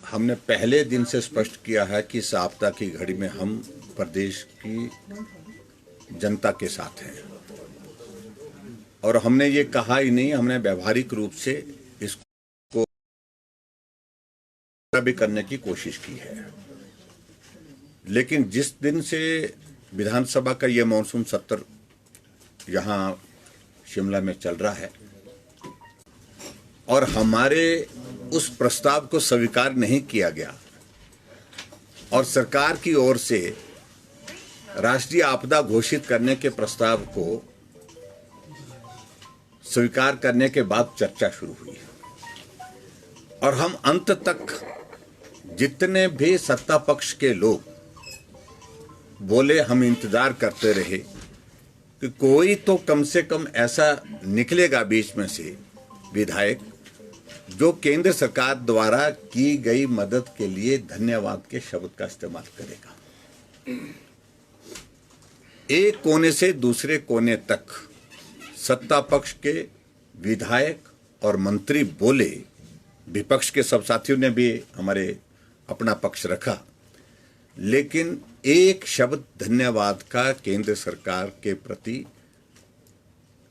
हमने पहले दिन से स्पष्ट किया है कि इस आपदा की घड़ी में हम प्रदेश की जनता के साथ हैं और हमने ये कहा ही नहीं, हमने व्यवहारिक रूप से इसको भी करने की कोशिश की है। लेकिन जिस दिन से विधानसभा का ये मॉनसून सत्र यहाँ शिमला में चल रहा है और हमारे उस प्रस्ताव को स्वीकार नहीं किया गया और सरकार की ओर से राष्ट्रीय आपदा घोषित करने के प्रस्ताव को स्वीकार करने के बाद चर्चा शुरू हुई और हम अंत तक जितने भी सत्ता पक्ष के लोग बोले, हम इंतजार करते रहे कि कोई तो कम से कम ऐसा निकलेगा बीच में से विधायक जो केंद्र सरकार द्वारा की गई मदद के लिए धन्यवाद के शब्द का इस्तेमाल करेगा। एक कोने से दूसरे कोने तक सत्ता पक्ष के विधायक और मंत्री बोले, विपक्ष के सब साथियों ने भी हमारे अपना पक्ष रखा, लेकिन एक शब्द धन्यवाद का केंद्र सरकार के प्रति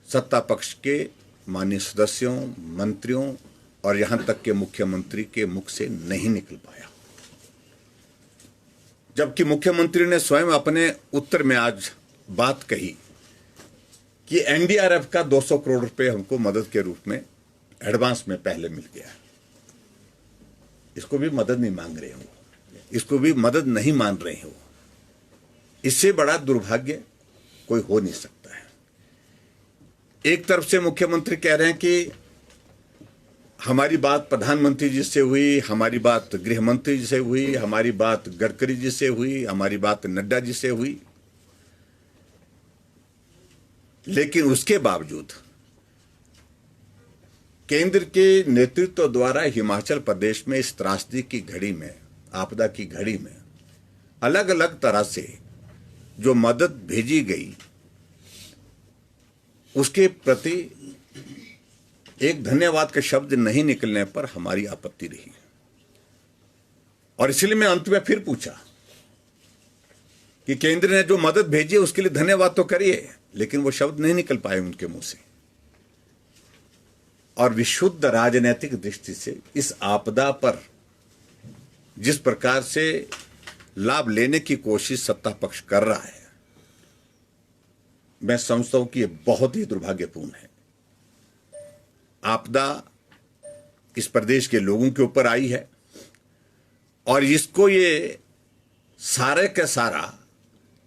सत्ता पक्ष के माननीय सदस्यों, मंत्रियों और यहां तक के मुख्यमंत्री के मुख से नहीं निकल पाया। जबकि मुख्यमंत्री ने स्वयं अपने उत्तर में आज बात कही कि एनडीआरएफ का 200 करोड़ रुपए हमको मदद के रूप में एडवांस में पहले मिल गया। इसको भी मदद नहीं मांग रहे हो, इसको भी मदद नहीं मान रहे हो। इससे बड़ा दुर्भाग्य कोई हो नहीं सकता है। एक तरफ से मुख्यमंत्री कह रहे हैं कि हमारी बात प्रधानमंत्री जी से हुई, हमारी बात गृह मंत्री जी से हुई, हमारी बात गडकरी जी से हुई, हमारी बात नड्डा जी से हुई, लेकिन उसके बावजूद केंद्र के नेतृत्व द्वारा हिमाचल प्रदेश में इस त्रासदी की घड़ी में, आपदा की घड़ी में अलग अलग तरह से जो मदद भेजी गई उसके प्रति एक धन्यवाद के शब्द नहीं निकलने पर हमारी आपत्ति रही और इसलिए मैं अंत में फिर पूछा कि केंद्र ने जो मदद भेजी उसके लिए धन्यवाद तो करिए, लेकिन वो शब्द नहीं निकल पाए उनके मुंह से। और विशुद्ध राजनीतिक दृष्टि से इस आपदा पर जिस प्रकार से लाभ लेने की कोशिश सत्ता पक्ष कर रहा है, मैं समझता हूं कि यह बहुत ही दुर्भाग्यपूर्ण है। आपदा इस प्रदेश के लोगों के ऊपर आई है और इसको ये सारे का सारा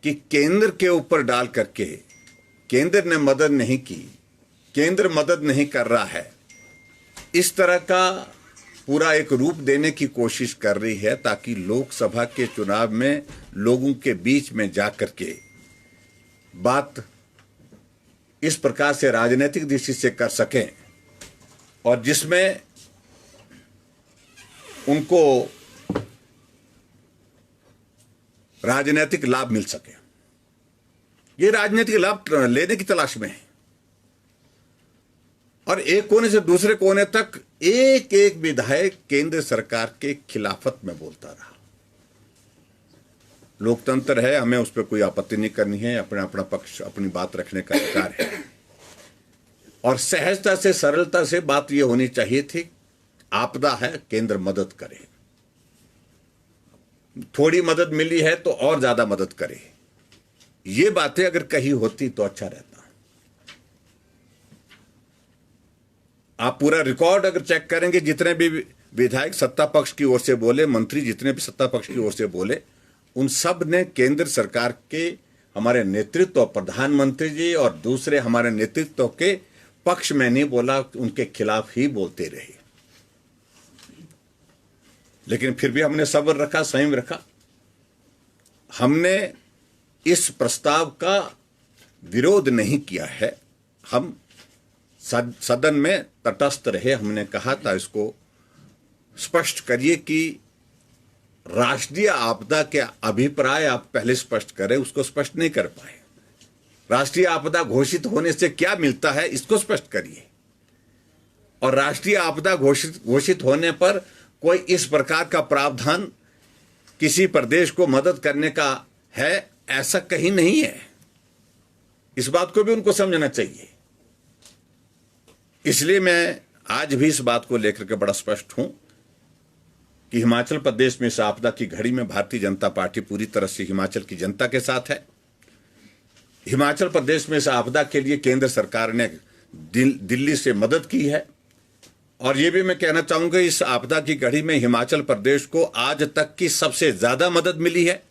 कि केंद्र के ऊपर डाल करके केंद्र ने मदद नहीं की, केंद्र मदद नहीं कर रहा है, इस तरह का पूरा एक रूप देने की कोशिश कर रही है ताकि लोकसभा के चुनाव में लोगों के बीच में जाकर के बात इस प्रकार से राजनीतिक दृष्टि से कर सकें और जिसमें उनको राजनीतिक लाभ मिल सके। ये राजनीतिक लाभ लेने की तलाश में है और एक कोने से दूसरे कोने तक एक एक विधायक केंद्र सरकार के खिलाफत में बोलता रहा। लोकतंत्र है, हमें उस पर कोई आपत्ति नहीं करनी है, अपना अपना पक्ष, अपनी बात रखने का अधिकार है और सहजता से, सरलता से बात यह होनी चाहिए थी, आपदा है, केंद्र मदद करे, थोड़ी मदद मिली है तो और ज्यादा मदद करे। ये बातें अगर कही होती तो अच्छा रहता। आप पूरा रिकॉर्ड अगर चेक करेंगे, जितने भी विधायक सत्ता पक्ष की ओर से बोले, मंत्री जितने भी सत्ता पक्ष की ओर से बोले, उन सब ने केंद्र सरकार के हमारे नेतृत्व, प्रधानमंत्री जी और दूसरे हमारे नेतृत्व के पक्ष में नहीं बोला, उनके खिलाफ ही बोलते रहे। लेकिन फिर भी हमने सब्र रखा, संयम रखा। हमने इस प्रस्ताव का विरोध नहीं किया है, हम सदन में तटस्थ रहे। हमने कहा था इसको स्पष्ट करिए कि राष्ट्रीय आपदा के अभिप्राय आप पहले स्पष्ट करें, उसको स्पष्ट नहीं कर पाए। राष्ट्रीय आपदा घोषित होने से क्या मिलता है इसको स्पष्ट करिए और राष्ट्रीय आपदा घोषित होने पर कोई इस प्रकार का प्रावधान किसी प्रदेश को मदद करने का है, ऐसा कहीं नहीं है। इस बात को भी उनको समझना चाहिए। इसलिए मैं आज भी इस बात को लेकर के बड़ा स्पष्ट हूं कि हिमाचल प्रदेश में इस आपदा की घड़ी में भारतीय जनता पार्टी पूरी तरह से हिमाचल की जनता के साथ है। हिमाचल प्रदेश में इस आपदा के लिए केंद्र सरकार ने दिल्ली से मदद की है, और यह भी मैं कहना चाहूंगा इस आपदा की घड़ी में हिमाचल प्रदेश को आज तक की सबसे ज्यादा मदद मिली है।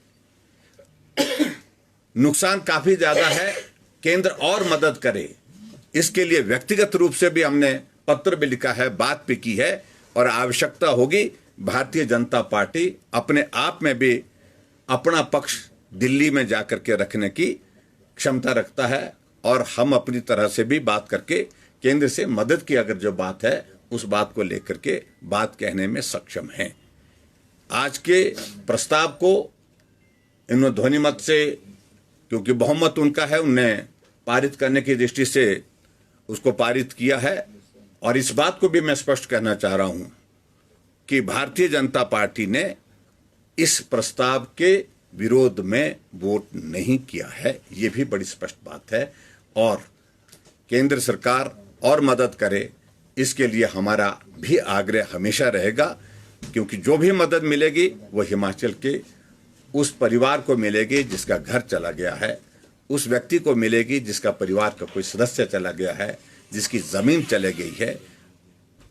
नुकसान काफी ज्यादा है, केंद्र और मदद करे इसके लिए व्यक्तिगत रूप से भी हमने पत्र भी लिखा है, बात भी की है, और आवश्यकता होगी भारतीय जनता पार्टी अपने आप में भी अपना पक्ष दिल्ली में जाकर के रखने की क्षमता रखता है, और हम अपनी तरह से भी बात करके केंद्र से मदद की अगर जो बात है उस बात को लेकर के बात कहने में सक्षम हैं। आज के प्रस्ताव को इन्होंने ध्वनिमत से, क्योंकि बहुमत उनका है, उनने पारित करने की दृष्टि से उसको पारित किया है। और इस बात को भी मैं स्पष्ट कहना चाह रहा हूं कि भारतीय जनता पार्टी ने इस प्रस्ताव के विरोध में वोट नहीं किया है, यह भी बड़ी स्पष्ट बात है। और केंद्र सरकार और मदद करे इसके लिए हमारा भी आग्रह हमेशा रहेगा, क्योंकि जो भी मदद मिलेगी वो हिमाचल के उस परिवार को मिलेगी जिसका घर चला गया है, उस व्यक्ति को मिलेगी जिसका परिवार का कोई सदस्य चला गया है, जिसकी जमीन चले गई है,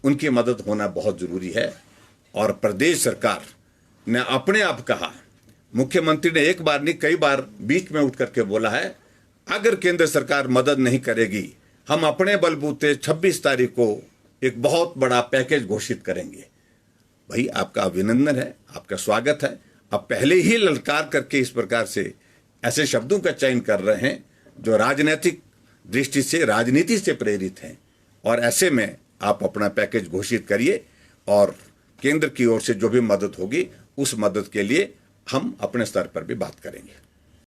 उनकी मदद होना बहुत जरूरी है। और प्रदेश सरकार ने अपने आप कहा, मुख्यमंत्री ने एक बार नहीं कई बार बीच में उठ करके बोला है, अगर केंद्र सरकार मदद नहीं करेगी हम अपने बलबूते 26 तारीख को एक बहुत बड़ा पैकेज घोषित करेंगे। भाई आपका अभिनंदन है, आपका स्वागत है। अब पहले ही ललकार करके इस प्रकार से ऐसे शब्दों का चयन कर रहे हैं जो राजनीतिक दृष्टि से, राजनीति से प्रेरित हैं, और ऐसे में आप अपना पैकेज घोषित करिए, और केंद्र की ओर से जो भी मदद होगी उस मदद के लिए हम अपने स्तर पर भी बात करेंगे।